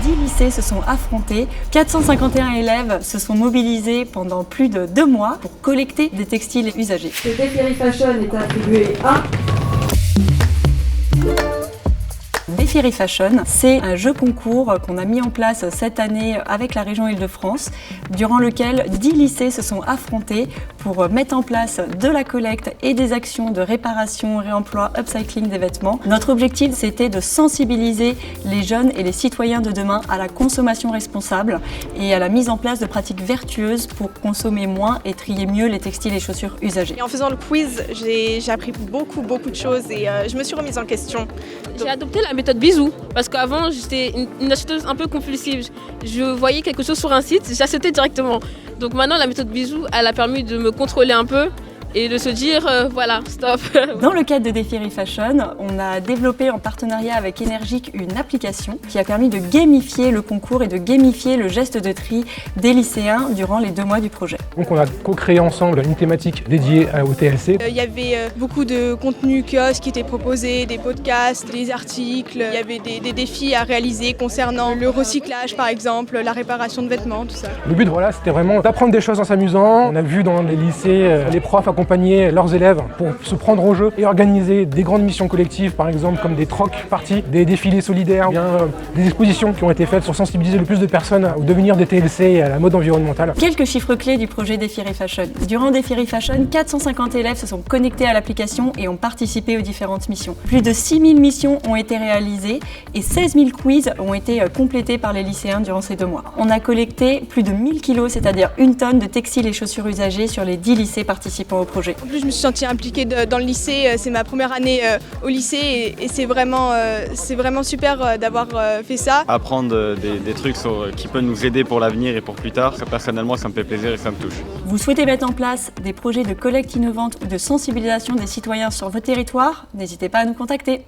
10 lycées se sont affrontés. 451 élèves se sont mobilisés pendant plus de 2 mois pour collecter des textiles usagés. Le Défi Fashion est attribué à Défi Fashion, c'est un jeu concours qu'on a mis en place cette année avec la région Île-de-France, durant lequel 10 lycées se sont affrontés pour mettre en place de la collecte et des actions de réparation, réemploi, upcycling des vêtements. Notre objectif, c'était de sensibiliser les jeunes et les citoyens de demain à la consommation responsable et à la mise en place de pratiques vertueuses pour consommer moins et trier mieux les textiles et chaussures usagés. Et en faisant le quiz, j'ai appris beaucoup de choses et je me suis remise en question. J'ai adopté la méthode bisou parce qu'avant j'étais une acheteuse un peu compulsive. Je voyais quelque chose sur un site, j'achetais directement. Donc maintenant la méthode bisou, elle a permis de me contrôler un peu et de se dire voilà, stop. Dans le cadre de Défi Fashion, on a développé en partenariat avec Énergique une application qui a permis de gamifier le concours et de gamifier le geste de tri des lycéens durant les 2 mois du projet. Donc on a co-créé ensemble une thématique dédiée au TLC. Il y avait beaucoup de contenus kiosques qui étaient proposés, des podcasts, des articles. Il y avait des défis à réaliser concernant le recyclage par exemple, la réparation de vêtements, tout ça. Le but voilà, c'était vraiment d'apprendre des choses en s'amusant. On a vu dans les lycées les profs accompagner leurs élèves pour se prendre au jeu et organiser des grandes missions collectives, par exemple comme des trocs parties, des défilés solidaires, bien des expositions qui ont été faites pour sensibiliser le plus de personnes au devenir des TLC et à la mode environnementale. Quelques chiffres clés du projet Défi Fashion. Durant Défi Fashion, 450 élèves se sont connectés à l'application et ont participé aux différentes missions. Plus de 6000 missions ont été réalisées et 16 000 quiz ont été complétés par les lycéens durant ces 2 mois. On a collecté plus de 1000 kilos, c'est-à-dire 1 tonne de textiles et chaussures usagées sur les 10 lycées participant au projet. En plus, je me suis sentie impliquée dans le lycée. C'est ma première année au lycée et c'est vraiment super d'avoir fait ça. Apprendre des trucs qui peuvent nous aider pour l'avenir et pour plus tard. Personnellement, ça me fait plaisir et ça me touche. Vous souhaitez mettre en place des projets de collecte innovante ou de sensibilisation des citoyens sur votre territoire? N'hésitez pas à nous contacter.